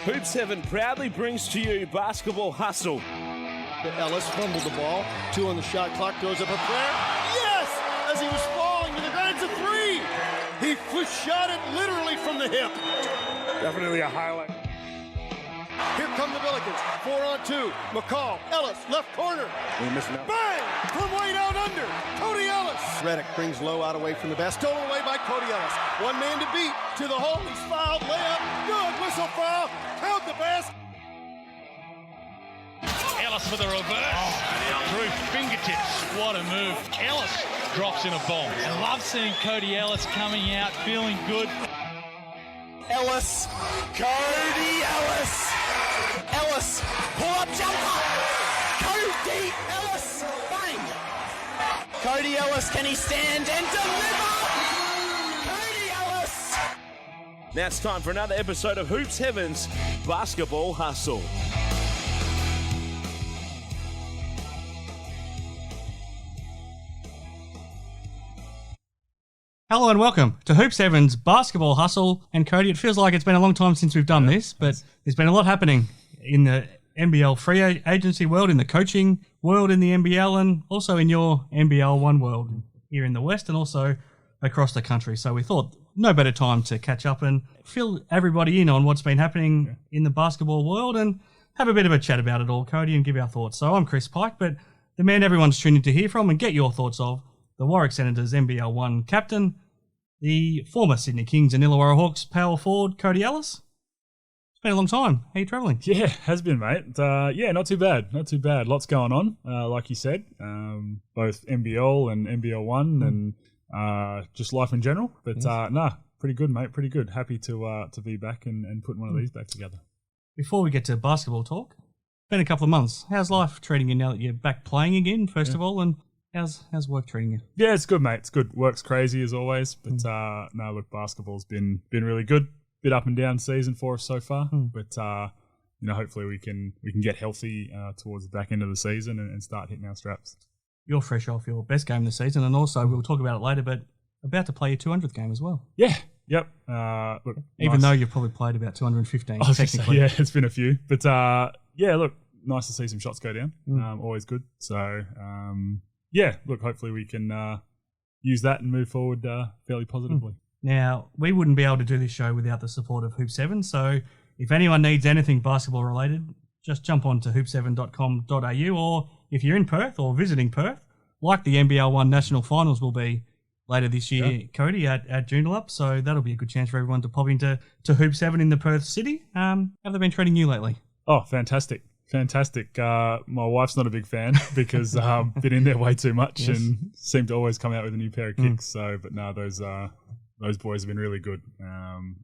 Hoop 7 proudly brings to you Basketball Hustle. Ellis fumbled the ball. 2 on the shot clock. Throws up a prayer. Yes! As he was falling to the ground, it's a 3. He shot it literally from the hip. Definitely a highlight. Here come the Billikens. 4 on 2. McCall. Ellis. Left corner. We're missing out. Bang! From way down under. Cody Ellis. Reddick brings low out away from the basket. Stolen away by Cody Ellis. One man to beat. To the hole. He's fouled. Layup. Good. Whistle foul. Count the basket. Ellis for the reverse. Through fingertips. What a move. Ellis drops in a bomb. I love seeing Cody Ellis coming out feeling good. Ellis. Cody Ellis. Ellis. Pull-up jumper. Cody Ellis. Bang. Cody Ellis, can he stand and deliver? Cody Ellis. Now it's time for another episode of Hoops Heaven's Basketball Hustle. Hello and welcome to Hoop 7's Basketball Hustle. And Cody, it feels like it's been a long time since we've done this, but there's been a lot happening in the NBL free agency world, in the coaching world in the NBL, and also in your NBL1 world here in the West and also across the country. So we thought no better time to catch up and fill everybody in on what's been happening in the basketball world and have a bit of a chat about it all, Cody, and give our thoughts. So I'm Chris Pike, but the man everyone's tuning to hear from and get your thoughts of, the Warwick Senators NBL1 captain, the former Sydney Kings and Illawarra Hawks power forward, Cody Ellis. It's been a long time. How you travelling? Yeah, has been, mate. Not too bad. Not too bad. Lots going on, like you said. Both NBL and NBL1 and just life in general. But pretty good, mate. Pretty good. Happy to be back and putting one of these back together. Before we get to basketball talk, it's been a couple of months. How's life treating you now that you're back playing again, first of all, and how's work treating you? Yeah, it's good, mate. It's good. Work's crazy as always, but look, basketball's been really good. Bit up and down season for us so far, but hopefully we can get healthy towards the back end of the season and start hitting our straps. You're fresh off your best game of the season, and also we'll talk about it later, but about to play your 200th game as well. Yeah. Yep. Look, even though you've probably played about 215 technically. Yeah, it's been a few, but look, nice to see some shots go down. Always good. So. Look, hopefully we can use that and move forward fairly positively. Now, we wouldn't be able to do this show without the support of Hoop 7, so if anyone needs anything basketball related, just jump on to hoop7.com.au, or if you're in Perth or visiting Perth, like the NBL1 National Finals will be later this year, Cody, at Joondalup, so that'll be a good chance for everyone to pop into Hoop 7 in the Perth city. Have they been treating you lately? Oh, fantastic. Fantastic. My wife's not a big fan because been in there way too much and seem to always come out with a new pair of kicks. So, but no, those boys have been really good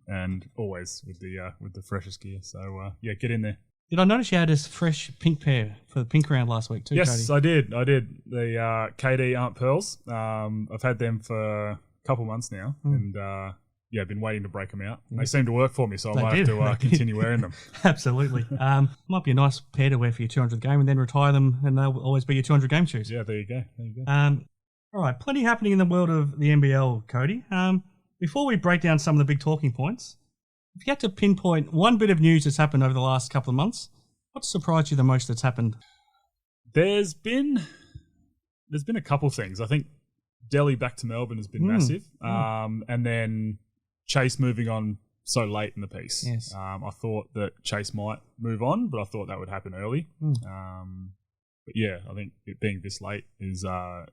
and always with the freshest gear. So get in there. Did I notice you had a fresh pink pair for the pink round last week too? Yes, Cody? I did. The KD Aunt Pearls. I've had them for a couple months now, and I've been waiting to break them out. They seem to work for me, so I might have to continue wearing them. Absolutely. Might be a nice pair to wear for your 200th game and then retire them, and they'll always be your 200 game shoes. Yeah, there you go. All right, plenty happening in the world of the NBL, Cody. Before we break down some of the big talking points, if you had to pinpoint one bit of news that's happened over the last couple of months, what surprised you the most that's happened? There's been a couple of things. I think Delhi back to Melbourne has been massive. And then Chase moving on so late in the piece. Yes. I thought that Chase might move on, but I thought that would happen early. But yeah, I think it being this late is a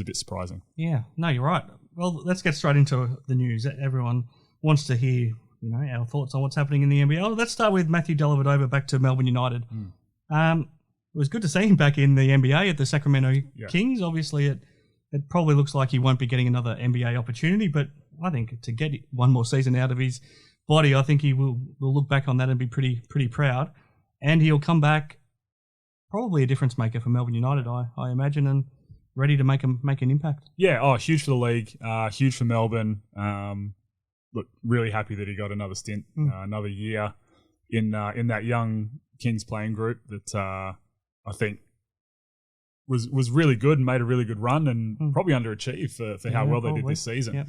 bit surprising. Yeah, no, you're right. Well, let's get straight into the news. Everyone wants to hear, our thoughts on what's happening in the NBL. Let's start with Matthew Dellavedova back to Melbourne United. It was good to see him back in the NBA at the Sacramento Kings. Obviously, it probably looks like he won't be getting another NBA opportunity, but I think to get one more season out of his body, I think he will look back on that and be pretty proud. And he'll come back probably a difference maker for Melbourne United, I imagine, and ready to make an impact. Yeah, huge for the league, huge for Melbourne. Look, really happy that he got another stint, another year in that young Kings playing group that I think was really good and made a really good run and probably underachieved for how well they did this season. Yep.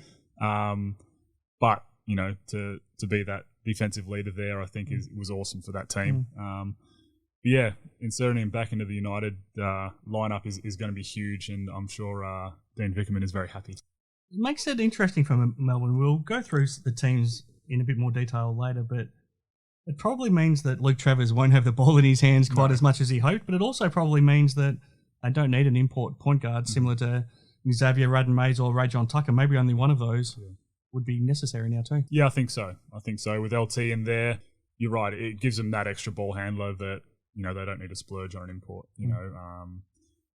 But to be that defensive leader there, I think was awesome for that team. But yeah, inserting him back into the United lineup is going to be huge, and I'm sure Dean Vickerman is very happy. It makes it interesting for Melbourne. We'll go through the teams in a bit more detail later, but it probably means that Luke Travers won't have the ball in his hands quite as much as he hoped, but it also probably means that they don't need an import point guard similar to Xavier Radden-Mays or Ray-John Tucker. Maybe only one of those would be necessary now too. Yeah, I think so. With LT in there, you're right. It gives them that extra ball handler that, you know, they don't need to splurge on an import. You know,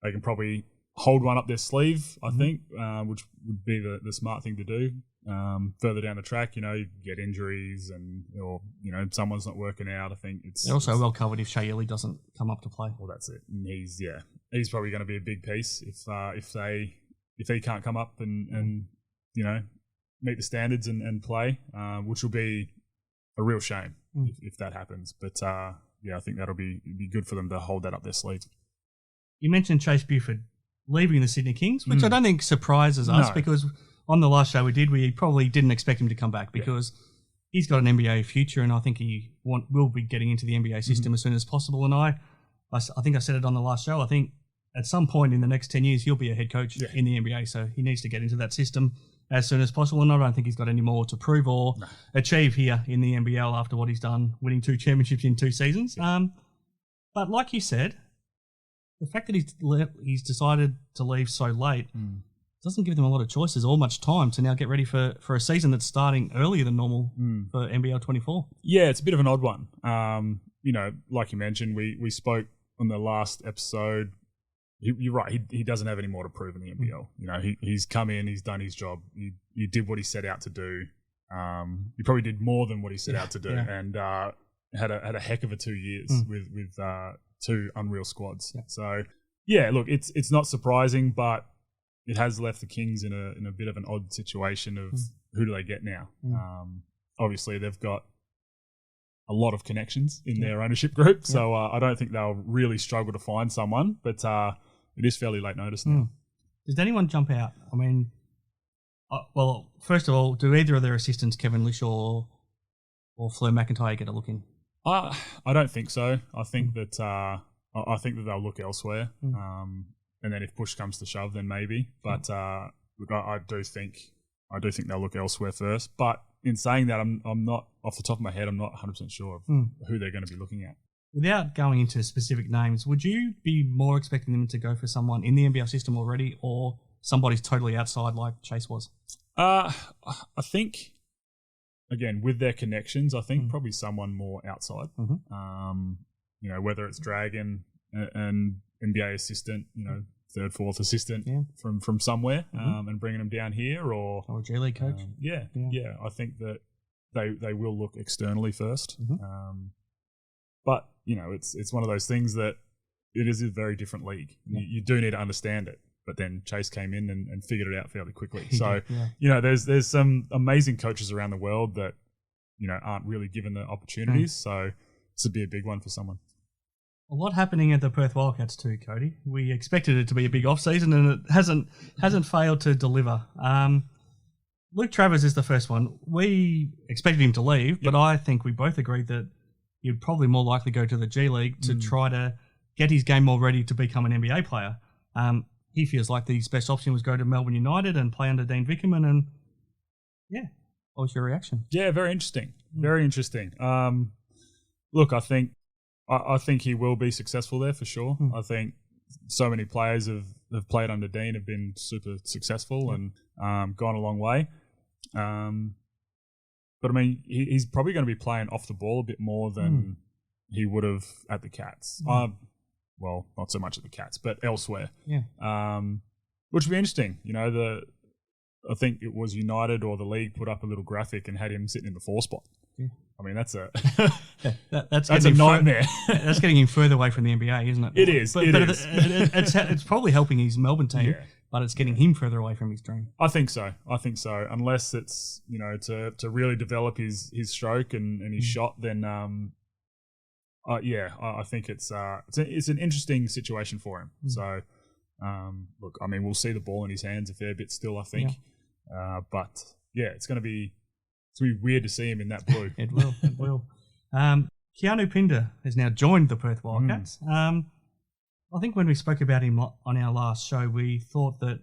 they can probably hold one up their sleeve, I think, which would be the smart thing to do. Further down the track, you know, you get injuries or you know, someone's not working out. I think they're also well covered if Shea Ili doesn't come up to play. Well, that's it. And he's probably going to be a big piece if he can't come up and you know, meet the standards and play, which will be a real shame if that happens. But I think that'll be good for them to hold that up their sleeve. You mentioned Chase Buford leaving the Sydney Kings, which I don't think surprises us because on the last show we probably didn't expect him to come back because he's got an NBA future, and I think he will be getting into the NBA system as soon as possible. And I think I said it on the last show. I think at some point in the next 10 years, he'll be a head coach in the NBA, so he needs to get into that system as soon as possible. And I don't think he's got any more to prove or achieve here in the NBL after what he's done, winning 2 championships in 2 seasons. But like you said, the fact that he's decided to leave so late doesn't give them a lot of choices or much time to now get ready for a season that's starting earlier than normal for NBL 24. Yeah, it's a bit of an odd one. You know, like you mentioned, we spoke on the last episode. You're right. He doesn't have any more to prove in the NBL. You know, he's come in, he's done his job. He did what he set out to do. He probably did more than what he set out to do, and had a heck of a 2 years with 2 unreal squads. Yeah. So yeah, look, it's not surprising, but it has left the Kings in a bit of an odd situation of who do they get now. Obviously, they've got a lot of connections in their ownership group, so I don't think they'll really struggle to find someone, but it is fairly late notice now. Does anyone jump out? I mean, well, first of all, do either of their assistants, Kevin Lishaw or Fleur McIntyre, get a look in? I don't think so. I think that they'll look elsewhere, and then if push comes to shove, then maybe. But look, I do think they'll look elsewhere first. But in saying that, I'm not off the top of my head. I'm not 100% sure of who they're going to be looking at. Without going into specific names, would you be more expecting them to go for someone in the NBL system already, or somebody's totally outside like Chase was? I think, again, with their connections, I think probably someone more outside. You know, whether it's Dragon and NBA assistant, you know, 3rd, 4th assistant from somewhere, and bringing them down here, or a G League coach. I think that they will look externally first. But you know, it's one of those things that it is a very different league. You do need to understand it. But then Chase came in and figured it out fairly quickly. So you know, there's some amazing coaches around the world that, you know, aren't really given the opportunities. So this would be a big one for someone. A lot happening at the Perth Wildcats too, Cody. We expected it to be a big off-season, and it hasn't failed to deliver. Luke Travers is the first one. We expected him to leave, but I think we both agreed that he'd probably more likely go to the G League to try to get his game more ready to become an NBA player. He feels like the best option was go to Melbourne United and play under Dean Vickerman. And what was your reaction? Yeah, very interesting. Very interesting. Look, I think he will be successful there for sure. I think so many players have played under Dean have been super successful and gone a long way. But I mean, he's probably going to be playing off the ball a bit more than he would have at the Cats. Well, not so much at the Cats, but elsewhere. Which would be interesting. You know, I think it was United or the league put up a little graphic and had him sitting in the 4 spot. I mean, that's that's a nightmare. That's getting him further away from the NBA, isn't it? It is. But it's probably helping his Melbourne team, but it's getting him further away from his dream. I think so. Unless it's, you know, to really develop his stroke and his shot, then I think it's an interesting situation for him. So look, I mean, we'll see the ball in his hands a fair bit still, I think. But yeah, it's going to be It's going to be weird to see him in that blue. It will. It will. Keanu Pinder has now joined the Perth Wildcats. I think when we spoke about him on our last show, we thought that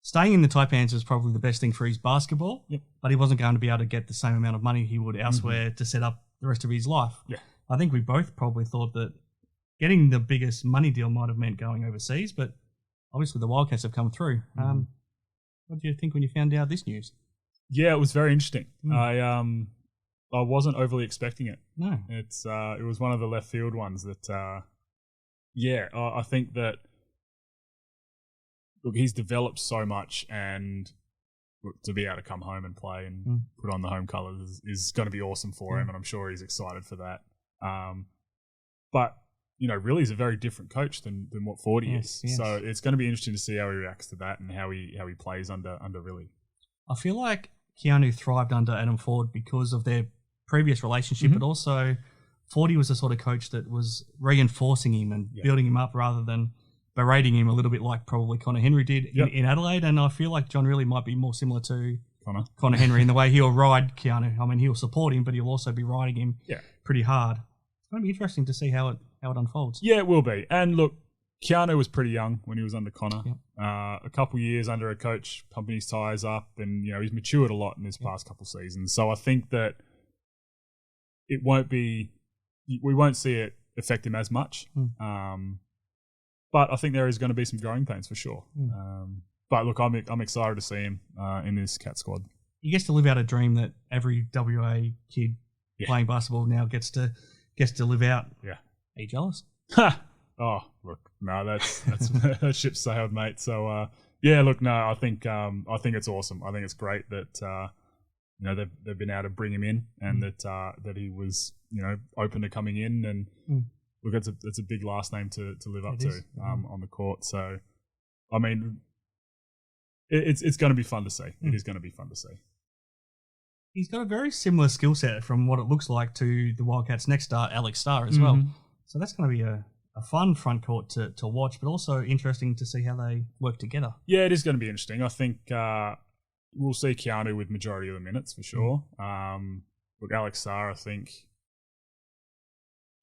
staying in the Taipans was probably the best thing for his basketball, but he wasn't going to be able to get the same amount of money he would elsewhere to set up the rest of his life. Yeah. I think we both probably thought that getting the biggest money deal might have meant going overseas, but obviously the Wildcats have come through. What do you think when you found out this news? Yeah, it was very interesting. I wasn't overly expecting it. No. It was one of the left field ones that, I think that, look, he's developed so much, and look, to be able to come home and play and put on the home colours is going to be awesome for him, and I'm sure he's excited for that. But, really he's a very different coach than what Fordy is. Yes. So it's going to be interesting to see how he reacts to that and how he plays under Riley. I feel like Keanu thrived under Adam Ford because of their previous relationship, but also Fordy was the sort of coach that was reinforcing him and building him up rather than berating him a little bit like probably Connor Henry did in Adelaide. And I feel like John Riley might be more similar to Connor Henry in the way he'll ride Keanu. I mean, he'll support him, but he'll also be riding him pretty hard. It's going to be interesting to see how it unfolds. Yeah, it will be. And look, Keanu was pretty young when he was under Connor. A couple of years under a coach, pumping his tyres up, and he's matured a lot in his past couple of seasons. So I think that we won't see it affect him as much. But I think there is going to be some growing pains for sure. But look, I'm excited to see him in this Cat squad. He gets to live out a dream that every WA kid playing basketball now gets to live out. Yeah. Are you jealous? Oh, look, no, that's that ship sailed, mate. So look, no, I think it's awesome. I think it's great that they've been able to bring him in, and that he was open to coming in, and look, it's a big last name to live up to on the court. So, I mean, it's going to be fun to see. It is going to be fun to see. He's got a very similar skill set from what it looks like to the Wildcats' next star, Alex Starr, as well. So that's going to be a fun front court to watch, but also interesting to see how they work together. Yeah, it is going to be interesting. I think we'll see Keanu with majority of the minutes for sure. Look, Alex Starr, I think,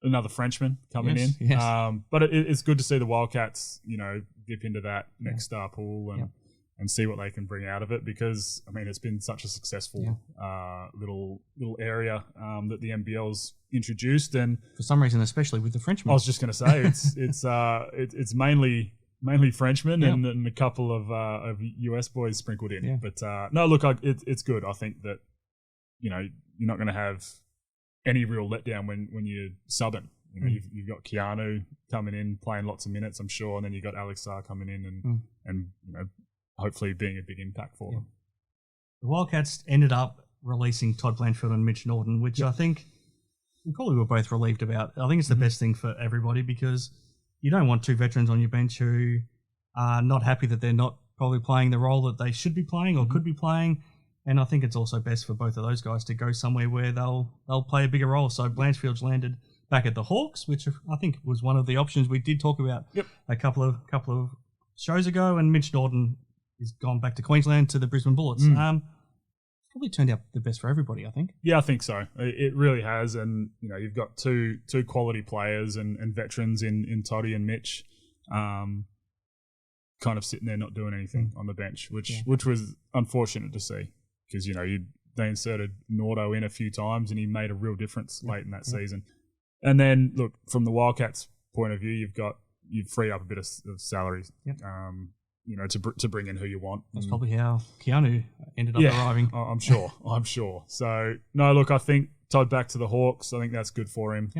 another Frenchman coming in. Yes. But it's good to see the Wildcats, dip into that next star pool and see what they can bring out of it, because I mean it's been such a successful little area that the NBL's introduced, and for some reason, especially with the Frenchmen. I was just going to say it's mainly Frenchmen and a couple of US boys sprinkled in. But no, look, it's good. I think that you're not going to have any real letdown when you're subbing. You've got Keanu coming in playing lots of minutes, I'm sure, and then you've got Alex Starr coming in and hopefully being a big impact for them. The Wildcats ended up releasing Todd Blanchfield and Mitch Norton, which I think we probably were both relieved about. I think it's the best thing for everybody, because you don't want two veterans on your bench who are not happy that they're not probably playing the role that they should be playing or could be playing. And I think it's also best for both of those guys to go somewhere where they'll play a bigger role. So Blanchfield's landed back at the Hawks, which I think was one of the options we did talk about a couple of shows ago, and Mitch Norton has gone back to Queensland to the Brisbane Bullets. Probably turned out the best for everybody, I think. Yeah, I think so. It really has, and you've got two quality players and veterans in Toddy and Mitch, kind of sitting there not doing anything on the bench, which was unfortunate to see, because they inserted Nordo in a few times and he made a real difference late in that season. And then look, from the Wildcats' point of view, you've freed up a bit of salaries. To bring in who you want. That's probably how Keanu ended up arriving. I'm sure. So, no, look, I think Todd back to the Hawks. I think that's good for him.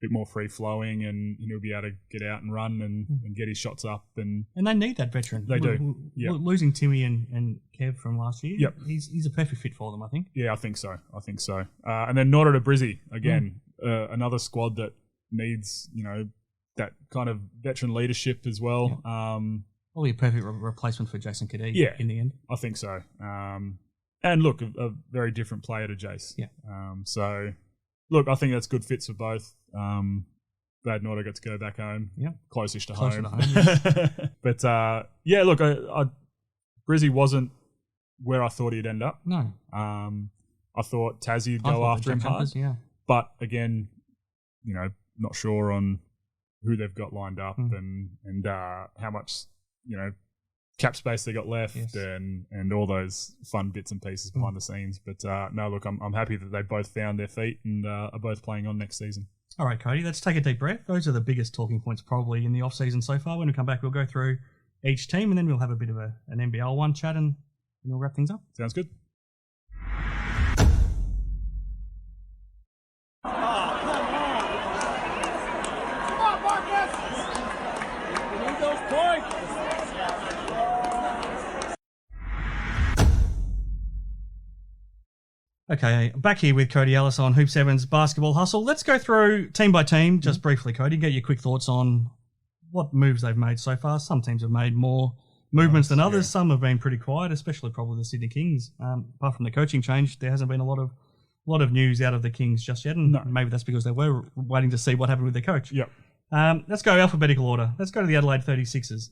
Bit more free-flowing, and he'll be able to get out and run and get his shots up. And they need that veteran. They do. Losing Timmy and Kev from last year, he's a perfect fit for them, I think. Yeah, I think so. And then Nordo to Brizzy, again, another squad that needs, that kind of veteran leadership as well. Probably a perfect replacement for Jason Kadee in the end. I think so. And look, a very different player to Jace. So, look, I think that's good fits for both. Glad Nordo got to go back home. Close-ish to home. But, look, Brizzy wasn't where I thought he'd end up. No. I thought Tassie would I go thought after the him Jack hard. Jumpers, yeah. But again, not sure on who they've got lined up and how much, cap space they got left and all those fun bits and pieces behind the scenes. But no, look, I'm happy that they both found their feet and are both playing on next season. All right, Cody, let's take a deep breath. Those are the biggest talking points probably in the off-season so far. When we come back, we'll go through each team and then we'll have a bit of an NBL1 chat and we'll wrap things up. Sounds good. Okay, back here with Cody Ellis on Hoop 7's Basketball Hustle. Let's go through team by team, just briefly, Cody, get your quick thoughts on what moves they've made so far. Some teams have made more movements than others. Some have been pretty quiet, especially probably the Sydney Kings. Apart from the coaching change, there hasn't been a lot of news out of the Kings just yet, and maybe that's because they were waiting to see what happened with their coach. Yep. Let's go alphabetical order. Let's go to the Adelaide 36ers.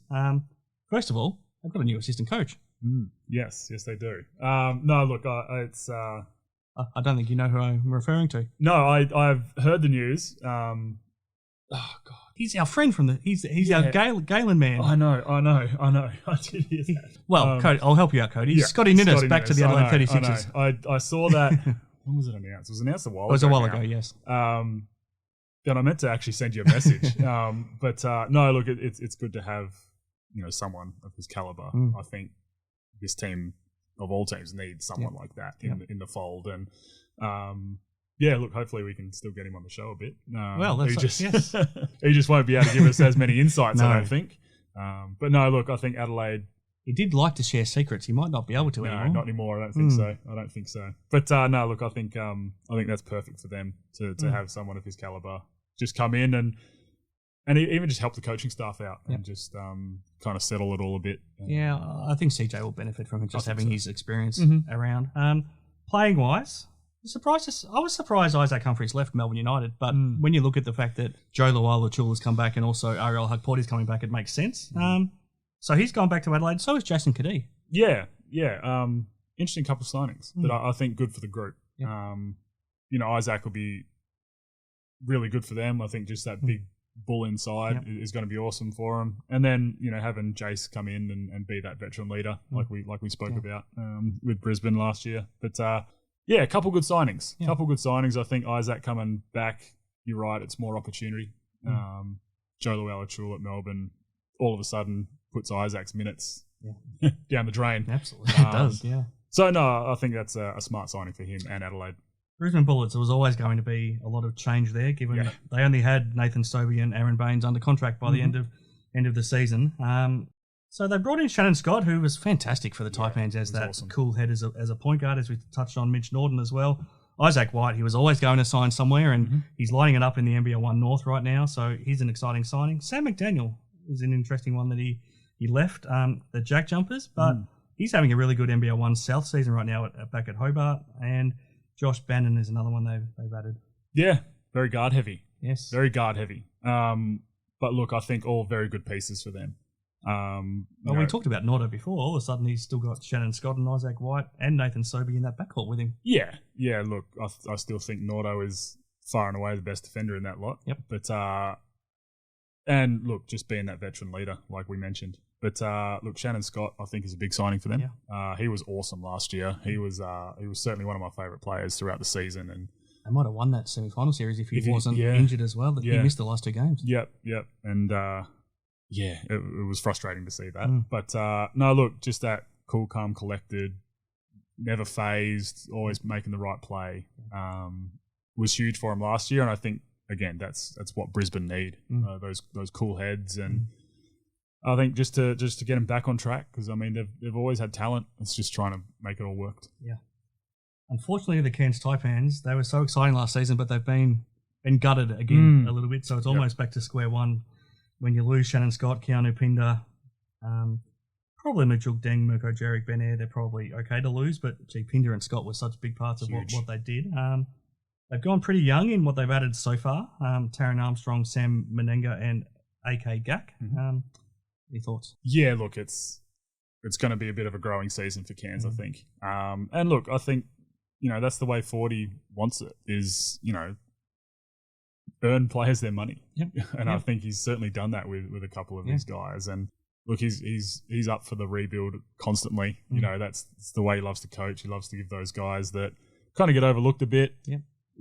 First of all, they've got a new assistant coach. Yes, they do. No, look, it's... I don't think you know who I'm referring to. No, I've heard the news. Oh God, he's our friend from the. He's our Galen man. I know. I did hear that. Well, Cody, I'll help you out, Cody. Scotty Ninnis back to the Adelaide 36ers. I saw that. When was it announced? It was announced a while ago. It was a while ago, yes. Then I meant to actually send you a message. But no, look, it's good to have someone of his caliber. I think this team, of all teams, needs someone like that in the fold. And look, hopefully we can still get him on the show a bit. He just won't be able to give us as many insights, I don't think. But no, look, I think Adelaide... He did like to share secrets. He might not be able to anymore. No, not anymore. I don't think so. But no, look, I think that's perfect for them to have someone of his caliber just come in and even just help the coaching staff out and just kind of settle it all a bit. Yeah, I think CJ will benefit from it, just having his experience around. Playing wise, I was surprised Isaac Humphries left Melbourne United, but when you look at the fact that Joe Luai-Lachul has come back and also Ariel Hukporti is coming back, it makes sense. So he's gone back to Adelaide. So is Jason Kadee. Yeah. Interesting couple of signings that I think good for the group. Yep. Isaac will be really good for them. I think just that big bull inside is going to be awesome for him. And then, having Jace come in and be that veteran leader like we spoke about with Brisbane last year. But a couple good signings. I think Isaac coming back, you're right, it's more opportunity. Joe Luai-Lachul at Melbourne all of a sudden puts Isaac's minutes down the drain. Absolutely, it does, yeah. So, no, I think that's a smart signing for him and Adelaide. Brisbane Bullets, there was always going to be a lot of change there, given they only had Nathan Stobie and Aaron Baines under contract by the end of the season. So they brought in Shannon Scott, who was fantastic for the Taipans as that cool head as a point guard, as we touched on Mitch Norton as well. Isaac White, he was always going to sign somewhere, and he's lighting it up in the NBL1 North right now, so he's an exciting signing. Sam McDaniel is an interesting one that he left the Jack Jumpers, but he's having a really good NBL1 South season right now back at Hobart, and Josh Bannon is another one they've added. Yeah, very guard heavy. Yes. Very guard heavy. But look, I think all very good pieces for them. We talked about Nordo before. All of a sudden, he's still got Shannon Scott and Isaac White and Nathan Sobey in that backcourt with him. Yeah. Look, I still think Nordo is far and away the best defender in that lot. Yep. But and look, just being that veteran leader, like we mentioned. But look, Shannon Scott, I think, is a big signing for them. Yeah. He was awesome last year. He was certainly one of my favourite players throughout the season, and they might have won that semi-final series if he wasn't injured as well. He missed the last two games. Yep. And it was frustrating to see that. But no, look, just that cool, calm, collected, never phased, always making the right play was huge for him last year. And I think, again, that's what Brisbane need, those cool heads. And I think just to get him back on track, because, I mean, they've always had talent. It's just trying to make it all work. Yeah. Unfortunately, the Cairns Taipans, they were so exciting last season, but they've been gutted again a little bit. So it's almost back to square one when you lose Shannon Scott, Keanu Pinder, probably Mitchell Deng, Mirko Jerick, Ben Air. They're probably okay to lose, but Pinder and Scott were such big parts of what they did. They've gone pretty young in what they've added so far. Taron Armstrong, Sam Menenga, and AK Gak. Any thoughts? Yeah, look, it's going to be a bit of a growing season for Cairns, I think. And look, I think that's the way 40 wants it, is, earn players their money. Yep. And I think he's certainly done that with a couple of these guys. And look, he's up for the rebuild constantly. That's the way he loves to coach. He loves to give those guys that kind of get overlooked a bit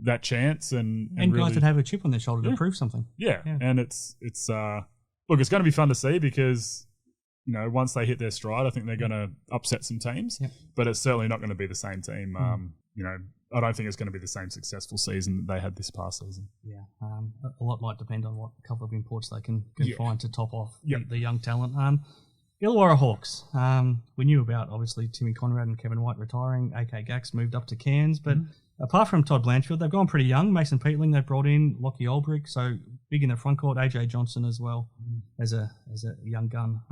that chance, and guys really, that have a chip on their shoulder to prove something. Yeah. And it's look, it's going to be fun to see, because once they hit their stride, I think they're going to upset some teams. But it's certainly not going to be the same team. I don't think it's going to be the same successful season that they had this past season. Yeah, a lot might depend on what couple of imports they can find to top off the young talent. Illawarra Hawks. We knew about, obviously, Timmy Conrad and Kevin White retiring. AK Gax moved up to Cairns, but apart from Todd Blanchfield, they've gone pretty young. Mason Peatling they brought in, Lockie Olbrich, so big in the front court. AJ Johnson as well as a young gun.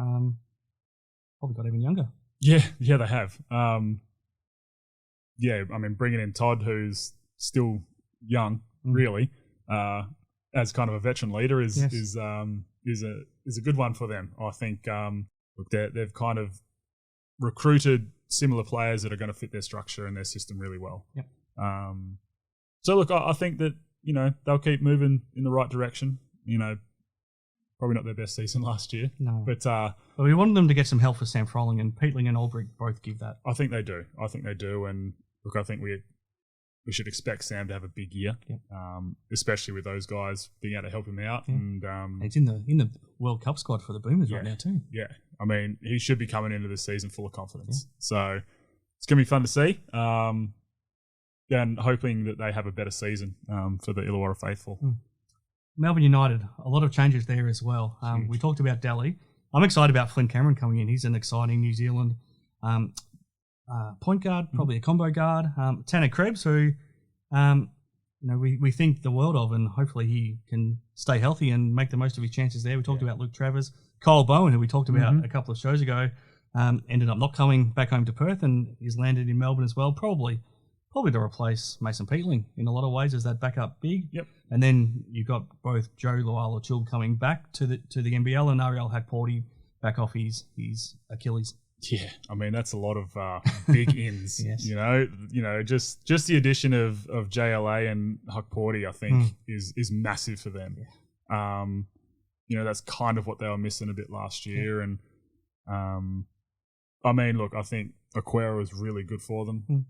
Probably got even younger. Yeah, they have. Bringing in Todd, who's still young, really, as kind of a veteran leader is a good one for them. I think they've kind of recruited similar players that are going to fit their structure and their system really well. Yep. So look, I think that they'll keep moving in the right direction. Probably not their best season last year. No. But we wanted them to get some help for Sam Froling, and Peatling and Olbrich both give that. I think they do. And look, I think we should expect Sam to have a big year, especially with those guys being able to help him out. And he's in the World Cup squad for the Boomers right now too. Yeah, he should be coming into the season full of confidence. So it's going to be fun to see. And hoping that they have a better season for the Illawarra faithful. Melbourne United, a lot of changes there as well. We talked about Daly. I'm excited about Flynn Cameron coming in. He's an exciting New Zealand point guard, probably a combo guard. Tanner Krebs, who we think the world of, and hopefully he can stay healthy and make the most of his chances there. We talked about Luke Travers. Cole Bowen, who we talked about a couple of shows ago, ended up not coming back home to Perth and is landed in Melbourne as well, probably to replace Mason Peatling in a lot of ways as that backup big. Yep. And then you've got both Joe Loala-Chul coming back to the NBL, and Ariel Hakporti back off his Achilles. Yeah, that's a lot of big ins. Yes. Just the addition of JLA and Hakporti, I think, is massive for them. Yeah. That's kind of what they were missing a bit last year. And look, I think Aquera was really good for them.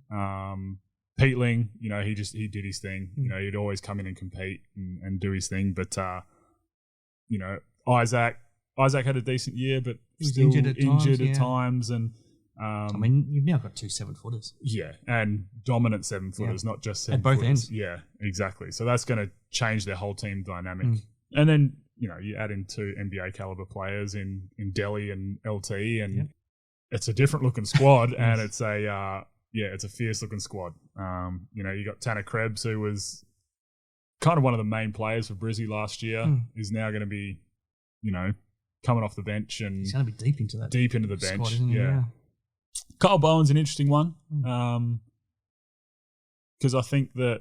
Peatling, he did his thing. He'd always come in and compete and do his thing. But Isaac had a decent year, but still injured at times. And you've now got 2 7-footers. Yeah, and dominant 7-footers, not just 7-footers. At both ends. Yeah, exactly. So that's going to change their whole team dynamic. And then you add in 2 NBA caliber players in Delhi and LT, and it's a different looking squad, and it's a fierce looking squad. You got Tanner Krebs, who was kind of one of the main players for Brizzy last year, is now going to be, coming off the bench, and he's going to be deep into the squad, bench. Isn't he? Yeah. Kyle Bowen's an interesting one, because I think that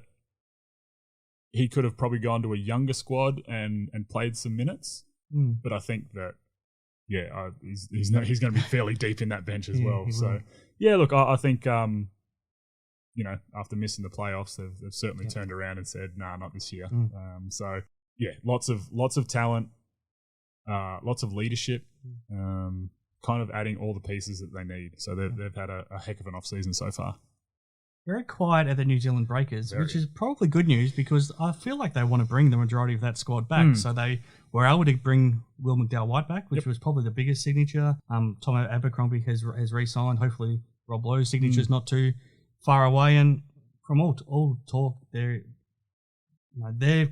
he could have probably gone to a younger squad and played some minutes, but I think that he's going to be fairly deep in that bench as well. So look, I think after missing the playoffs, they've certainly turned around and said, nah, not this year. Lots of talent, lots of leadership, kind of adding all the pieces that they need. So they've had a heck of an off season so far. Very quiet at the New Zealand Breakers, which is probably good news, because I feel like they want to bring the majority of that squad back. So they were able to bring Will McDowell-White back, which was probably the biggest signature. Tomo Abercrombie has re-signed. Hopefully Rob Lowe's signature's not too far away. And from all talk, they're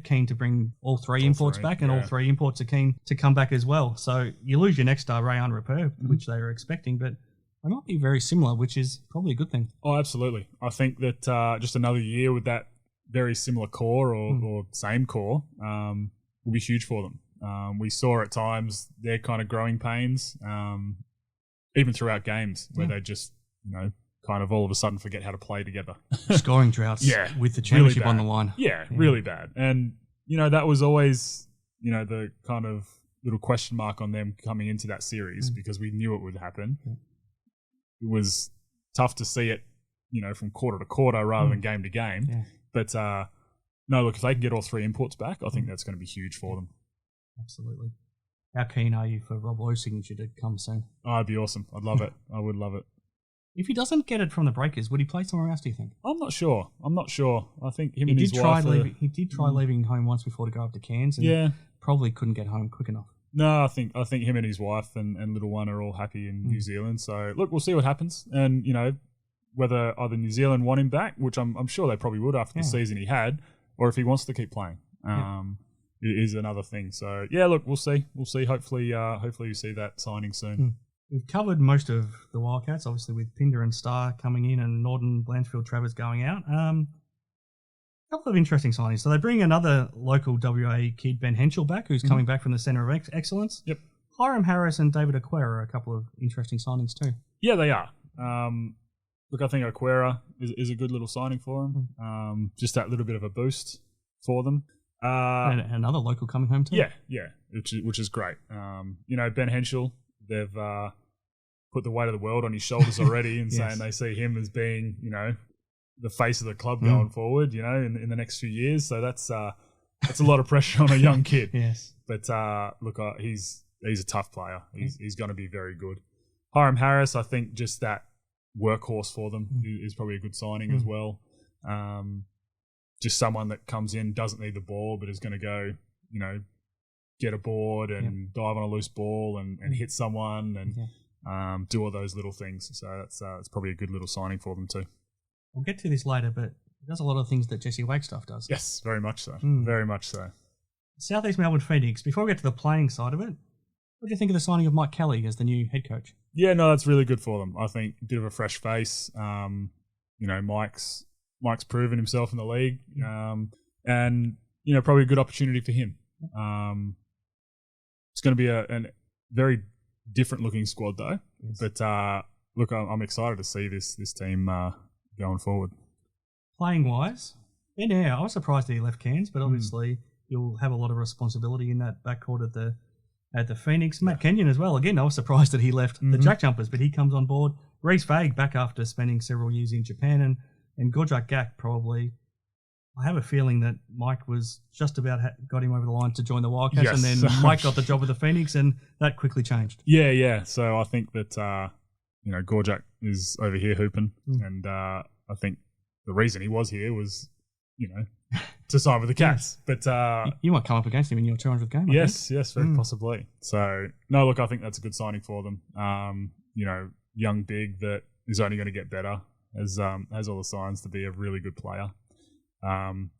keen to bring all 3 imports back, and all 3 imports are keen to come back as well. So you lose your next star, Rayan Repair, which they were expecting, but they might be very similar, which is probably a good thing. Oh, absolutely. I think that just another year with that very similar core or same core will be huge for them. We saw at times their kind of growing pains, even throughout games, where they just, kind of all of a sudden forget how to play together. Scoring droughts with the championship on the line. Yeah, really bad. And, that was always, the kind of little question mark on them coming into that series, because we knew it would happen. It was tough to see it, from quarter to quarter rather than game to game. Yeah. But no, look, if they can get all 3 imports back, I think that's going to be huge for them. Absolutely. How keen are you for Rob Lowe's signature to come soon? Oh, it'd be awesome. I'd love it. I would love it. If he doesn't get it from the Breakers, would he play somewhere else, do you think? I'm not sure. I think him and his wife... He did try leaving home once before to go up to Cairns and probably couldn't get home quick enough. No, I think him and his wife and little one are all happy in New Zealand. So, look, we'll see what happens. And, whether either New Zealand want him back, which I'm sure they probably would after the season he had, or if he wants to keep playing. Is another thing. So yeah, look, we'll see. Hopefully you see that signing soon. We've covered most of the Wildcats, obviously with Pinder and Starr coming in and Norton, Blanchfield, Travers going out. A couple of interesting signings. So they bring another local WA kid, Ben Henschel, back, who's coming back from the Centre of Excellence. Yep. Hiram Harris and David Aquera are a couple of interesting signings too. Yeah, they are. Look, I think Aquera is a good little signing for him. Just that little bit of a boost for them. And another local coming home too. Yeah, which is great. Ben Henschel, they've put the weight of the world on his shoulders already, and saying they see him as being, the face of the club going forward, in the next few years. So that's a lot of pressure on a young kid. Yes. But look, he's a tough player. He's going to be very good. Hiram Harris, I think, just that workhorse for them is probably a good signing as well. Just someone that comes in, doesn't need the ball, but is going to go, get a board and dive on a loose ball and hit someone and do all those little things. So that's probably a good little signing for them too. We'll get to this later, but it does a lot of things that Jesse Wagstaff does. Yes, very much so. Very much so. Southeast Melbourne Phoenix, before we get to the playing side of it, what do you think of the signing of Mike Kelly as the new head coach? Yeah, no, that's really good for them. I think a bit of a fresh face. Mike's proven himself in the league, and probably a good opportunity for him. It's going to be a very different looking squad though. Yes. But look, I'm excited to see this team going forward. Playing wise, I was surprised that he left Cairns, but obviously he'll have a lot of responsibility in that backcourt at the Phoenix. Matt Kenyon as well. Again, I was surprised that he left the Jack Jumpers, but he comes on board. Reece Vague back after spending several years in Japan, and Gorjak Gak probably. I have a feeling that Mike was just about got him over the line to join the Wildcats, and then Mike got the job with the Phoenix, and that quickly changed. Yeah. So I think that Gorjak is over here hooping, and I think the reason he was here was to sign with the Cats. But you might come up against him in your 200th game. Yes, very possibly. So no, look, I think that's a good signing for them. Young big that is only going to get better, has all the signs to be a really good player.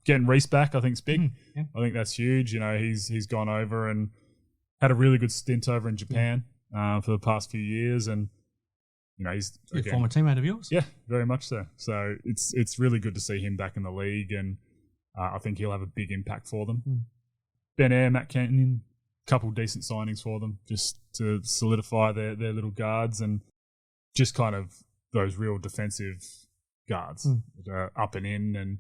Getting Reece back, I think, is big. I think that's huge. He's gone over and had a really good stint over in Japan for the past few years, and he's a former teammate of yours. Yeah, very much so. So it's really good to see him back in the league, and I think he'll have a big impact for them. Ben Eyre, Matt Kenyon, couple decent signings for them just to solidify their little guards and just kind of those real defensive guards that are up and in, and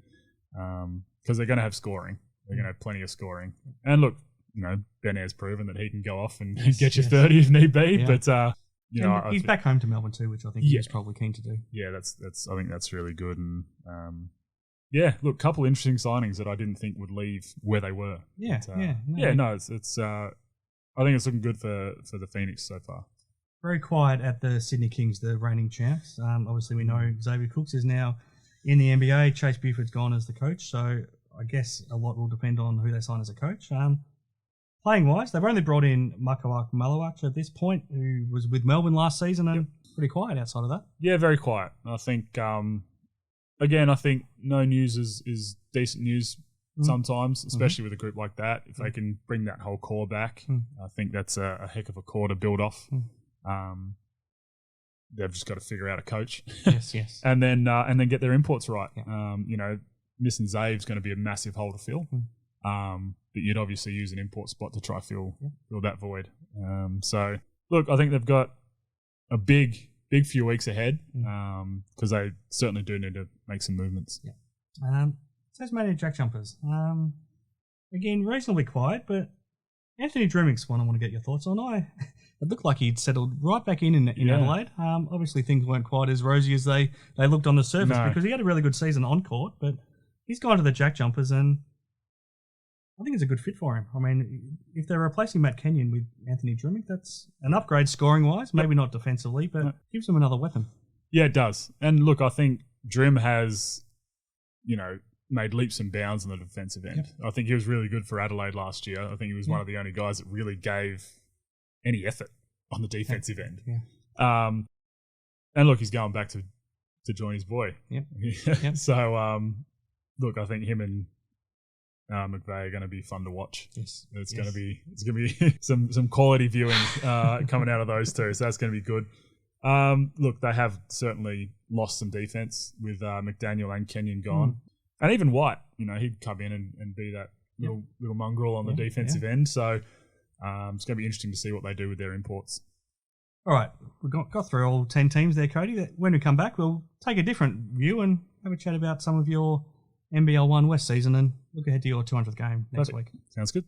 because they're going to have scoring. They're going to have plenty of scoring. And look, Ben Eyre's proven that he can go off and get you 30 if need be. Yeah. But he's back home to Melbourne too, which I think he's probably keen to do. Yeah, that's. I think that's really good. And look, couple interesting signings that I didn't think would leave where they were. It's. I think it's looking good for the Phoenix so far. Very quiet at the Sydney Kings, the reigning champs. Obviously, we know Xavier Cooks is now in the NBA. Chase Buford's gone as the coach, so I guess a lot will depend on who they sign as a coach. Playing wise, they've only brought in Makawak Malawach at this point, who was with Melbourne last season, and pretty quiet outside of that. Yeah, very quiet. I think, I think no news is decent news sometimes, especially with a group like that. If they can bring that whole core back, I think that's a heck of a core to build off. They've just got to figure out a coach. Yes. and then get their imports right. Yeah. Missing Zave's going to be a massive hole to fill. But you'd obviously use an import spot to try fill that void. So look, I think they've got a big few weeks ahead because they certainly do need to make some movements. Yeah. Tasmania Jack Jumpers. Again, reasonably quiet, but Anthony Dremick's one I want to get your thoughts on. It looked like he'd settled right back in Adelaide. Obviously, things weren't quite as rosy as they looked on the surface because he had a really good season on court, but he's gone to the Jack Jumpers, and I think it's a good fit for him. I mean, if they're replacing Matt Kenyon with Anthony Dremick, that's an upgrade scoring-wise, maybe not defensively, but gives them another weapon. Yeah, it does. And look, I think Drim has, made leaps and bounds on the defensive end. Yep. I think he was really good for Adelaide last year. I think he was one of the only guys that really gave any effort on the defensive end. Yeah. And look, he's going back to join his boy. Yep. So, look, I think him and McVeigh are going to be fun to watch. Yes. It's going to be some quality viewing coming out of those two. So that's going to be good. Look, they have certainly lost some defense with McDaniel and Kenyon gone. And even White, he'd come in and be that little mongrel on the defensive end. So it's going to be interesting to see what they do with their imports. All right, we've got through all 10 teams there, Cody. When we come back, we'll take a different view and have a chat about some of your NBL1 West season and look ahead to your 200th game next week. Sounds good.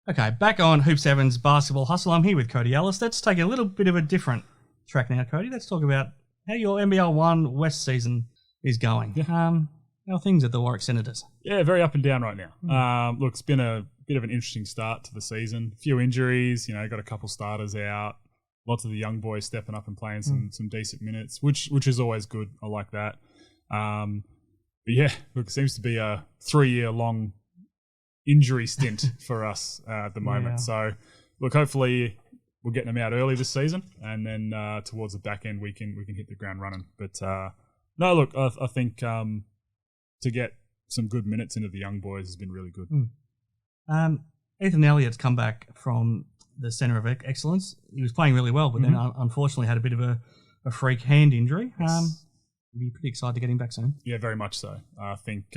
Okay, back on Hoop 7's Basketball Hustle. I'm here with Cody Ellis. Let's take a little bit of a different track now, Cody. Let's talk about how your NBL1 West season is going. Yeah. How are things at the Warwick Senators? Yeah, very up and down right now. Look, it's been a bit of an interesting start to the season. A few injuries, got a couple starters out. Lots of the young boys stepping up and playing some decent minutes, which is always good. I like that. But yeah, look, it seems to be a 3-year-long injury stint for us at the moment. Yeah. So, look, hopefully we're getting them out early this season, and then towards the back end we can hit the ground running. But no, look, I think to get some good minutes into the young boys has been really good. Ethan Elliott's come back from the Centre of Excellence. He was playing really well, but then unfortunately had a bit of a freak hand injury. Yes. We'll be pretty excited to get him back soon. Yeah, very much so. I think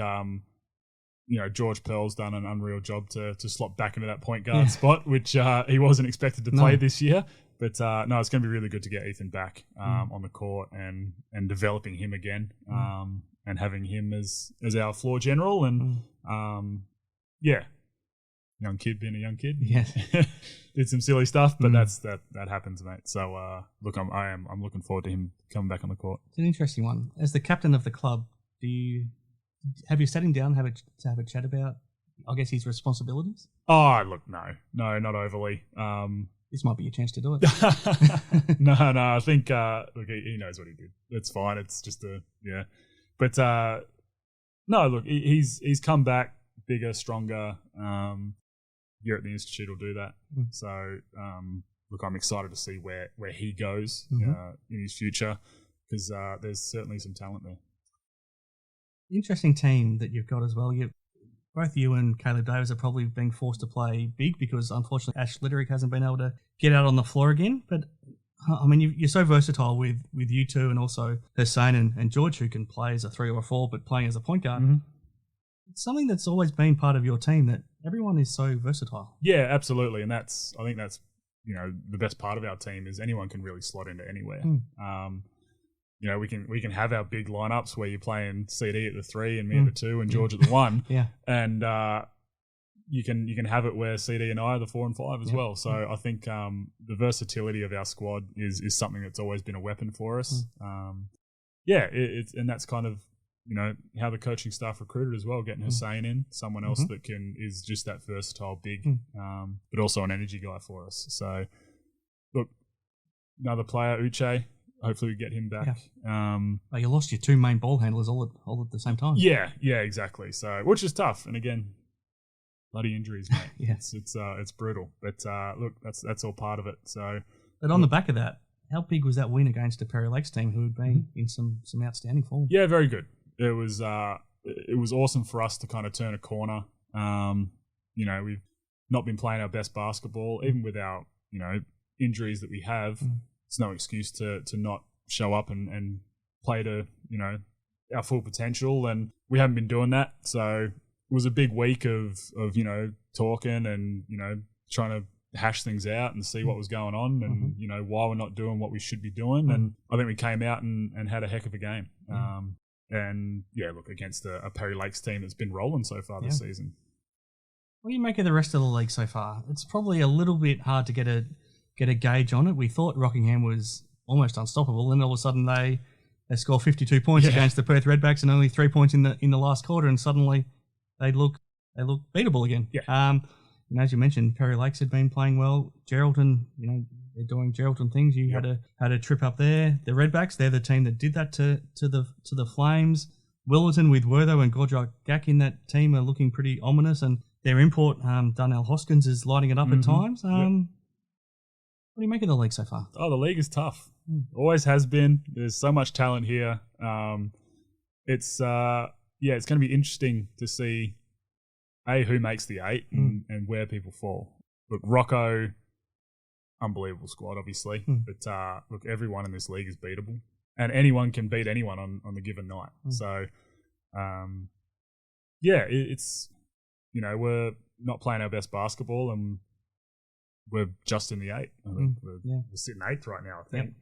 George Pearl's done an unreal job to slot back into that point guard spot, which he wasn't expected to play this year. But no, it's going to be really good to get Ethan back on the court and developing him again and having him as our floor general. And young kid being a young kid. Yeah. Did some silly stuff, but that happens, mate. So look, I'm looking forward to him coming back on the court. It's an interesting one. As the captain of the club, have you sat him down to have a chat about, I guess, his responsibilities? Oh, look, no, not overly. This might be your chance to do it. No, I think look, he knows what he did. It's fine. It's just but no, look, he's come back bigger, stronger. Here at the Institute will do that. So look, I'm excited to see where he goes in his future because there's certainly some talent there. Interesting team that you've got as well. Both you and Caleb Davis are probably being forced to play big because unfortunately Ash Litterick hasn't been able to get out on the floor again. But I mean, you're so versatile with you two and also Hussein and George, who can play as a 3 or a 4, but playing as a point guard. It's something that's always been part of your team, that everyone is so versatile. Yeah, absolutely. And I think that's the best part of our team is anyone can really slot into anywhere. We can have our big lineups where you're playing CD at the 3 and me at the 2 and George at the 1. Yeah. And you can have it where CD and I are the 4 and 5 as well. So I think the versatility of our squad is something that's always been a weapon for us. It's and that's kind of how the coaching staff recruited as well, getting Hussein in, someone else that is just that versatile big, but also an energy guy for us. So look, another player, Uche. Hopefully we get him back. Yeah. You lost your 2 main ball handlers all at the same time. Yeah, exactly. So, which is tough. And again, bloody injuries, mate. Yeah. It's brutal. But look, that's all part of it. So, but on the back of that, how big was that win against the Perry Lakes team, who had been in some outstanding form? Yeah, very good. It was awesome for us to kind of turn a corner. We've not been playing our best basketball, even with our injuries that we have. It's no excuse to not show up and play to our full potential, and we haven't been doing that. So was a big week of talking and trying to hash things out and see what was going on and why we're not doing what we should be doing. And I think we came out and had a heck of a game. And look, against a Perry Lakes team that's been rolling so far this season. What do you make of the rest of the league so far? It's probably a little bit hard to get a gauge on it. We thought Rockingham was almost unstoppable, and all of a sudden they score 52 points against the Perth Redbacks and only 3 points in the last quarter, and suddenly they look beatable again. As you mentioned, Perry Lakes had been playing well. Geraldton, they're doing Geraldton things. You had a trip up there. The Redbacks, they're the team that did that to the Flames. Willerton with Wertho and Gorjak Gak in that team are looking pretty ominous, and their import, Darnell Hoskins, is lighting it up at times. What do you make of the league so far? Oh, the league is tough. Always has been. There's so much talent here. It's going to be interesting to see who makes the 8 and where people fall. Look, Rocco, unbelievable squad, obviously, but look, everyone in this league is beatable, and anyone can beat anyone on the given night. So, it's we're not playing our best basketball, and we're just in the 8. I think we're sitting 8th right now, I think,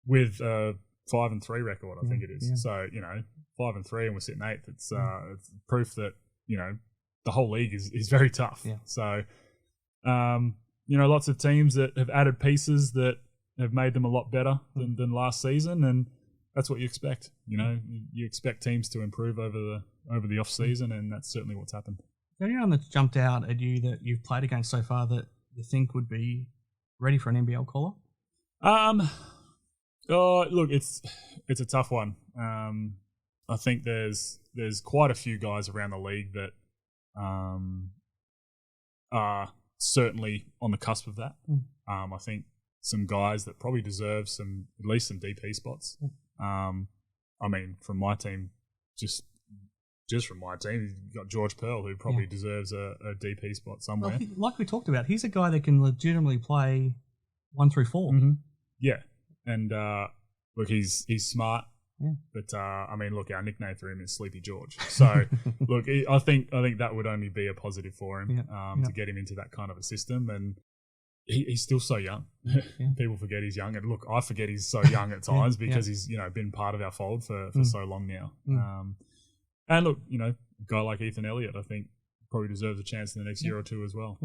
with a 5-3 record, I think it is. So 5-3, and we're sitting 8th. It's proof that the whole league is very tough. So lots of teams that have added pieces that have made them a lot better than last season, and that's what you expect. You expect teams to improve over the off season, and that's certainly what's happened. Is there anyone that's jumped out at you that you've played against so far that you think would be ready for an NBL call-up? Look, it's a tough one. I think there's quite a few guys around the league that are certainly on the cusp of that. I think some guys that probably deserve at least some DP spots. From my team, just from my team, you've got George Pearl, who probably deserves a DP spot somewhere. Well, like we talked about, he's a guy that can legitimately play 1 through 4. Yeah, and look, he's smart. But look, our nickname for him is Sleepy George. So, look, I think that would only be a positive for him to get him into that kind of a system. And he's still so young. People forget he's young, and look, I forget he's so young at times because he's been part of our fold for so long now. And look, a guy like Ethan Elliott, I think probably deserves a chance in the next year or two as well.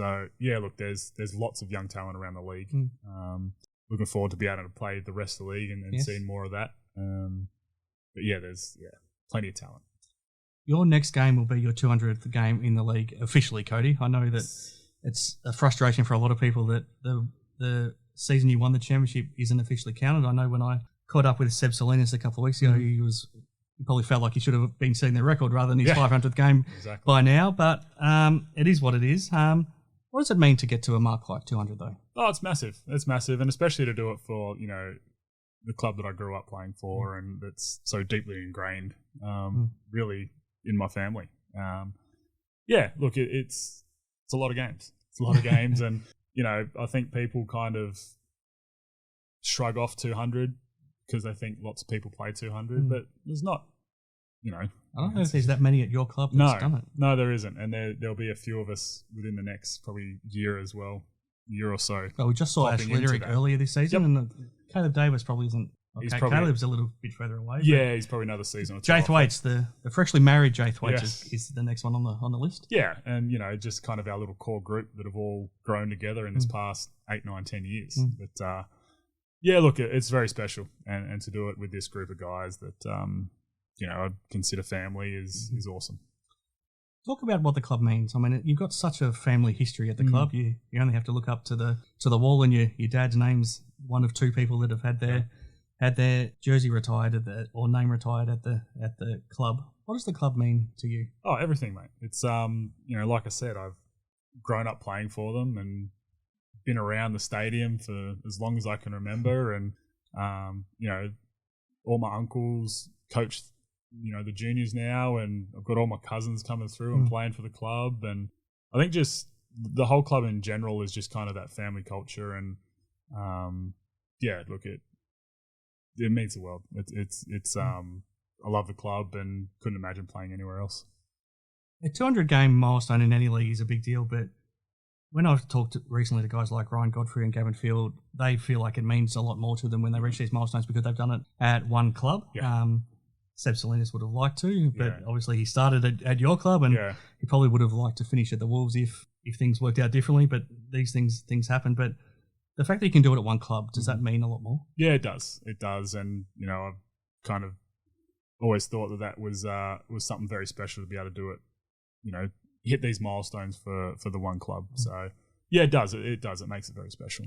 Look, there's lots of young talent around the league. Looking forward to be able to play the rest of the league and seeing more of that. There's plenty of talent. Your next game will be your 200th game in the league officially, Cody. I know that it's a frustration for a lot of people that the season you won the championship isn't officially counted. I know when I caught up with Seb Salinas a couple of weeks ago, he probably felt like he should have been setting the record rather than his 500th game by now. But it is what it is. What does it mean to get to a mark like 200 though? Oh, it's massive. It's massive, and especially to do it for the club that I grew up playing for, and that's so deeply ingrained, really, in my family. Look, it's a lot of games. It's a lot of games, and I think people kind of shrug off 200 because they think lots of people play 200, but there's not. I don't know if there's that many at your club that's done it. No, there isn't, and there'll be a few of us within the next probably year as well. Year or so. Well, we just saw Ash Literick earlier this season, and Caleb Davis probably isn't. Okay, Caleb's a little bit further away. Yeah, he's probably another season or two. Jay Thwaites, the freshly married Jay Thwaites is the next one on the list. Yeah, and just kind of our little core group that have all grown together in this past 8, 9, 10 years. But look, it's very special, and to do it with this group of guys that I consider family is awesome. Talk about what the club means. I mean, you've got such a family history at the club. You only have to look up to the wall, and your dad's name's one of 2 people that have had their jersey retired or name retired at the club. What does the club mean to you? Oh, everything, mate. It's like I said, I've grown up playing for them and been around the stadium for as long as I can remember, and all my uncles coached the juniors now, and I've got all my cousins coming through and playing for the club, and I think just the whole club in general is just kind of that family culture, and look, it means the world. It's I love the club and couldn't imagine playing anywhere else. A 200-game milestone in any league is a big deal, but when I've talked recently to guys like Ryan Godfrey and Gavin Field, they feel like it means a lot more to them when they reach these milestones because they've done it at one club. Yeah. Seb Salinas would have liked to, but obviously he started at your club, and he probably would have liked to finish at the Wolves if things worked out differently. But these things happen. But the fact that you can do it at one club, does that mean a lot more? Yeah, it does. It does, and I've kind of always thought that was something very special to be able to do it. Hit these milestones for the one club. So yeah, it does. It does. It makes it very special.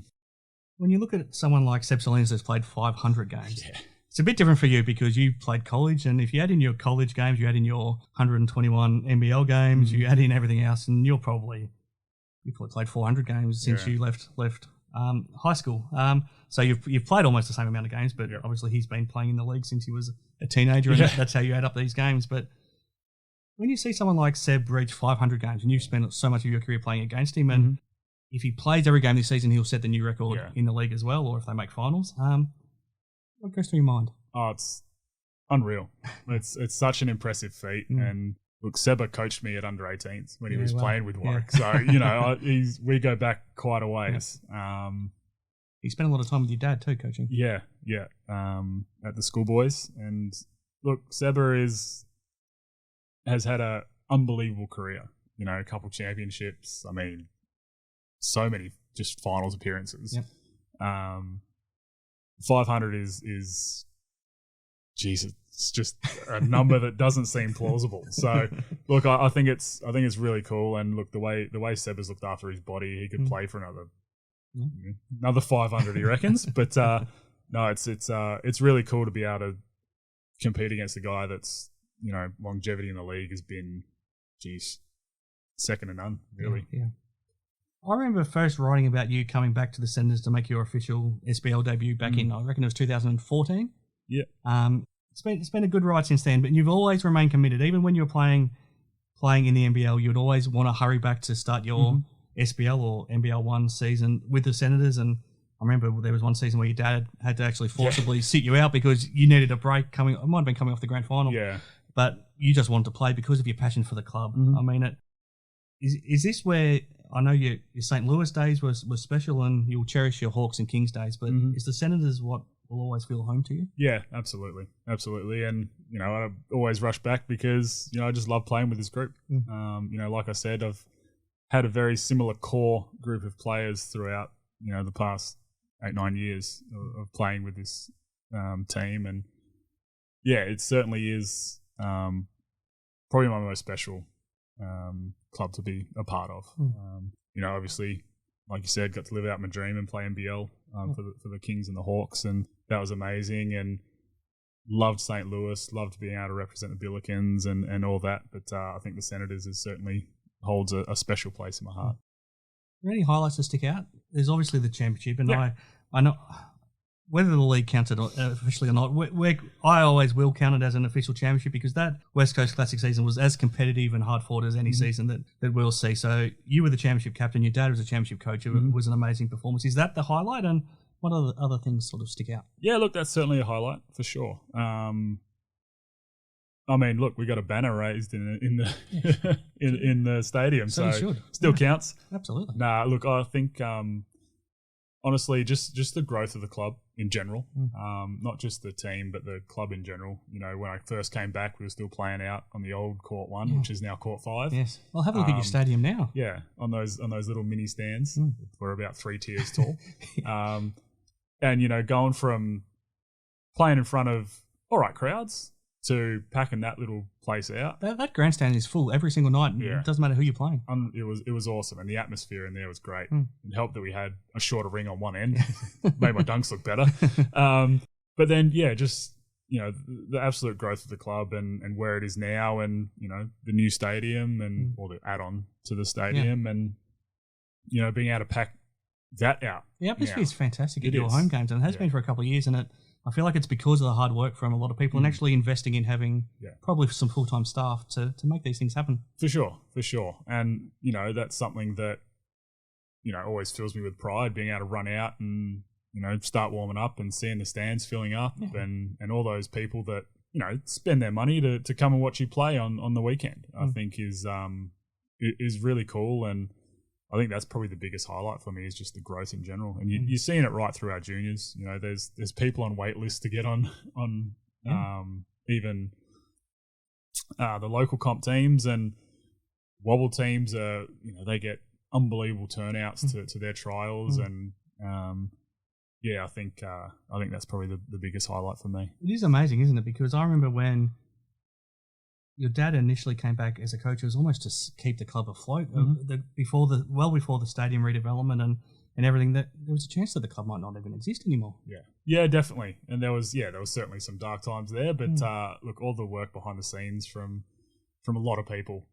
When you look at someone like Seb Salinas who's played 500 games. Yeah. It's a bit different for you because you played college, and if you add in your college games, you add in your 121 NBL games, you add in everything else, and you probably played 400 games since you left high school. So you've played almost the same amount of games, but obviously he's been playing in the league since he was a teenager, and that's how you add up these games. But when you see someone like Seb reach 500 games, and you've spent so much of your career playing against him, and if he plays every game this season, he'll set the new record in the league as well, or if they make finals. What goes through your mind? Oh, it's unreal. It's such an impressive feat. And look, Seba coached me at under 18s when he was playing with Warwick. So, we go back quite a ways. You spent a lot of time with your dad too, coaching. Yeah. At the schoolboys. And look, Seba has had an unbelievable career. A couple championships. I mean, so many just finals appearances. Yep. 500 is Jesus, it's just a number that doesn't seem plausible. So look, I think it's really cool. And look, the way Seb has looked after his body, he could play for another 500, he reckons. But no, it's really cool to be able to compete against a guy that's longevity in the league has been, second to none, really. Yeah. I remember first writing about you coming back to the Senators to make your official SBL debut back in, I reckon it was 2014. Yeah. It's been a good ride since then, but you've always remained committed. Even when you were playing in the NBL, you'd always want to hurry back to start your SBL or NBL1 season with the Senators. And I remember there was one season where your dad had to actually forcibly sit you out because you needed a break it might have been coming off the grand final. Yeah. But you just wanted to play because of your passion for the club. I mean, is this where... I know your St. Louis days was special, and you'll cherish your Hawks and Kings days, but is the Senators what will always feel home to you? Yeah, absolutely. And, I always rush back because, I just love playing with this group. Like I said, I've had a very similar core group of players throughout, the past 8-9 years of playing with this team. And, yeah, it certainly is probably my most special club to be a part of. Obviously, like you said, got to live out my dream and play NBL for the Kings and the Hawks, and that was amazing. And loved St. Louis, loved being able to represent the Billikens and all that. But I think the Senators certainly holds a special place in my heart. Are there any highlights that stick out? There's obviously the championship, and I know whether the league counts it officially or not, I always will count it as an official championship because that West Coast Classic season was as competitive and hard-fought as any season that we'll see. So you were the championship captain, your dad was a championship coach. It was an amazing performance. Is that the highlight, and what other things sort of stick out? Yeah, look, that's certainly a highlight for sure. I mean, look, we got a banner raised in the stadium, so still counts. Absolutely. Nah, look, I think honestly, just the growth of the club in general, not just the team, but the club in general. When I first came back, we were still playing out on the old Court 1, which is now Court 5. Yes. Well, have a look at your stadium now. Yeah, on those little mini stands. We're about 3 tiers tall. And, going from playing in front of all right crowds to packing that little place out. That grandstand is full every single night. Yeah. It doesn't matter who you're playing. It was awesome, and the atmosphere in there was great. It helped that we had a shorter ring on one end. Made my dunks look better. But then, just, the absolute growth of the club and where it is now, and, the new stadium and or the add-on to the stadium and, being able to pack that out. The atmosphere is fantastic at your home games, and it has been for a couple of years, and I feel like it's because of the hard work from a lot of people and actually investing in having probably some full-time staff to make these things happen. For sure. And, that's something that, always fills me with pride, being able to run out and, start warming up and seeing the stands filling up and all those people that, spend their money to come and watch you play on the weekend, I think is really cool. And I think that's probably the biggest highlight for me is just the growth in general. And you're seeing it right through our juniors. There's people on wait lists to get on even the local comp teams, and wobble teams are, they get unbelievable turnouts to their trials. And I think that's probably the biggest highlight for me. It is amazing, isn't it? Because I remember when your dad initially came back as a coach, it was almost to keep the club afloat. Before the stadium redevelopment and everything, that there was a chance that the club might not even exist anymore. Yeah, definitely. And there was certainly some dark times there. But look, all the work behind the scenes from a lot of people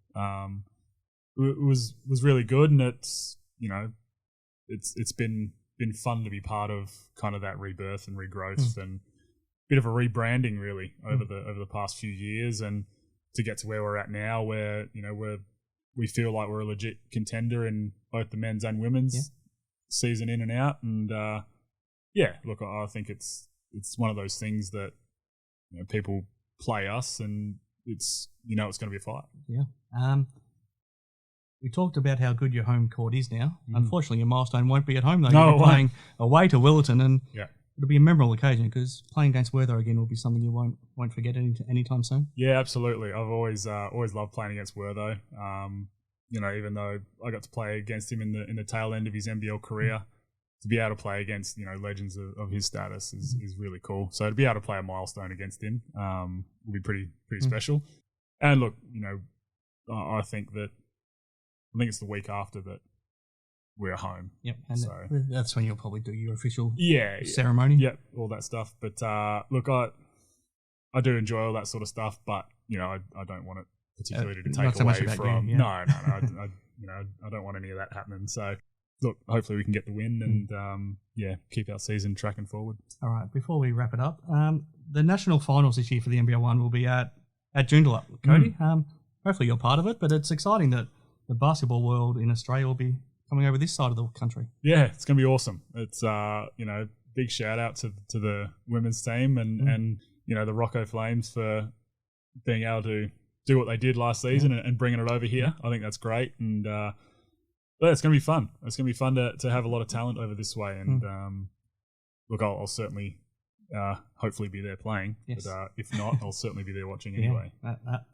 was really good, and it's been fun to be part of kind of that rebirth and regrowth and a bit of a rebranding really over the past few years, and to get to where we're at now, where we feel like we're a legit contender in both the men's and women's season in and out. And look, I think it's one of those things that people play us, and it's it's going to be a fight. We talked about how good your home court is now. Unfortunately, your milestone won't be at home though. No, you'll be playing away to Willetton, and it'll be a memorable occasion because playing against Werther again will be something you won't forget anytime soon. Yeah, absolutely. I've always loved playing against Werther. Even though I got to play against him in the tail end of his NBL career, to be able to play against legends of his status is really cool. So to be able to play a milestone against him will be pretty special. And look, I think it's the week after that we're home. Yep, and so that's when you'll probably do your official ceremony. Yep, all that stuff. But look, I do enjoy all that sort of stuff, but I don't want it particularly to take away from. No, I don't want any of that happening. So look, hopefully we can get the win and keep our season tracking forward. All right, before we wrap it up, the national finals this year for the NBL1 will be at Joondalup. Cody, hopefully you're part of it, but it's exciting that the basketball world in Australia will be coming over this side of the country. Yeah, it's going to be awesome. It's big shout out to the women's team and the Rocco Flames for being able to do what they did last season and bringing it over here. I think that's great, and it's going to be fun. It's going to be fun to have a lot of talent over this way. And look, I'll certainly hopefully be there playing, but if not, I'll certainly be there watching anyway.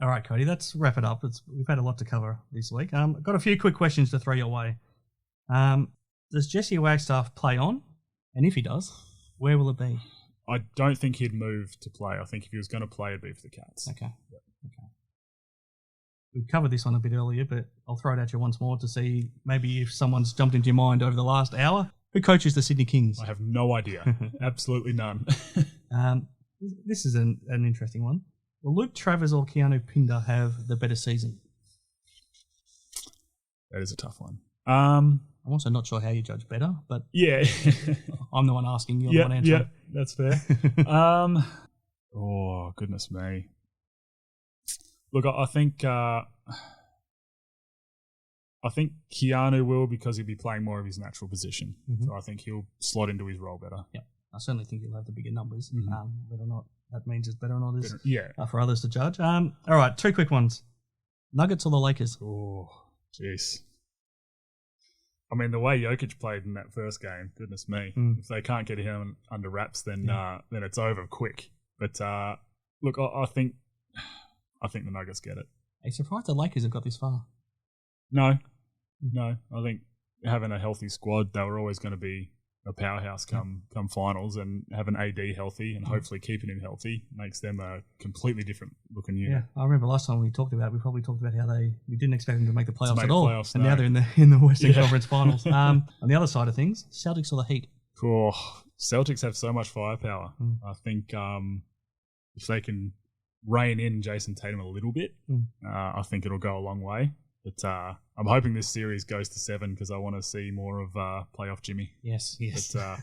All right, Cody, let's wrap it up. We've had a lot to cover this week. I've got a few quick questions to throw your way. Does Jesse Wagstaff play on? And if he does, where will it be? I don't think he'd move to play. I think if he was going to play, it'd be for the Cats. Okay. We covered this one a bit earlier, but I'll throw it at you once more to see maybe if someone's jumped into your mind over the last hour. Who coaches the Sydney Kings? I have no idea. Absolutely none. This is an interesting one. Will Luke Travers or Keanu Pinder have the better season? That is a tough one. I'm also not sure how you judge better, but I'm the one asking, you're the one answering. Yeah, that's fair. Oh, goodness me. Look, I think Keanu will, because he'll be playing more of his natural position. So I think he'll slot into his role better. Yeah, I certainly think he'll have the bigger numbers. Whether or not that means it's better or not is for others to judge. All right, two quick ones. Nuggets or the Lakers? Oh, jeez. I mean, the way Jokic played in that first game, goodness me. If they can't get him under wraps, then it's over quick. But look, I think the Nuggets get it. Are you surprised the Lakers have got this far? No. I think having a healthy squad, they were always going to be a powerhouse come finals, and having AD healthy and hopefully keeping him healthy makes them a completely different looking unit. Yeah, I remember last time we probably talked about how we didn't expect them to make the playoffs at all, and now they're in the Western Conference Finals. On the other side of things, Celtics or the Heat? Oh, Celtics have so much firepower. I think if they can rein in Jason Tatum a little bit, I think it'll go a long way. But I'm hoping this series goes to 7 because I want to see more of playoff Jimmy. Yes. But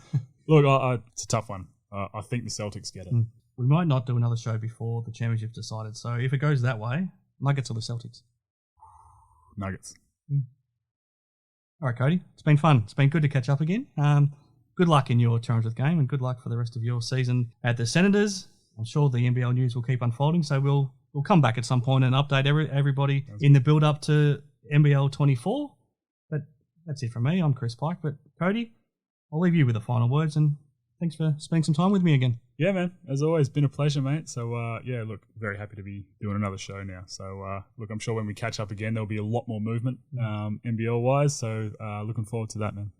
look, it's a tough one. I think the Celtics get it. We might not do another show before the championship decided. So if it goes that way, Nuggets or the Celtics? Nuggets. All right, Cody. It's been fun. It's been good to catch up again. Good luck in your Torrensworth game, and good luck for the rest of your season at the Senators. I'm sure the NBL news will keep unfolding. So we'll come back at some point and update everybody in the build up to NBL 24. But that's it from me. I'm Chris Pike. But Cody, I'll leave you with the final words, and thanks for spending some time with me again. Yeah, man. As always, been a pleasure, mate. So, yeah, look, very happy to be doing another show now. So, look, I'm sure when we catch up again, there'll be a lot more movement NBL-wise. So, looking forward to that, man.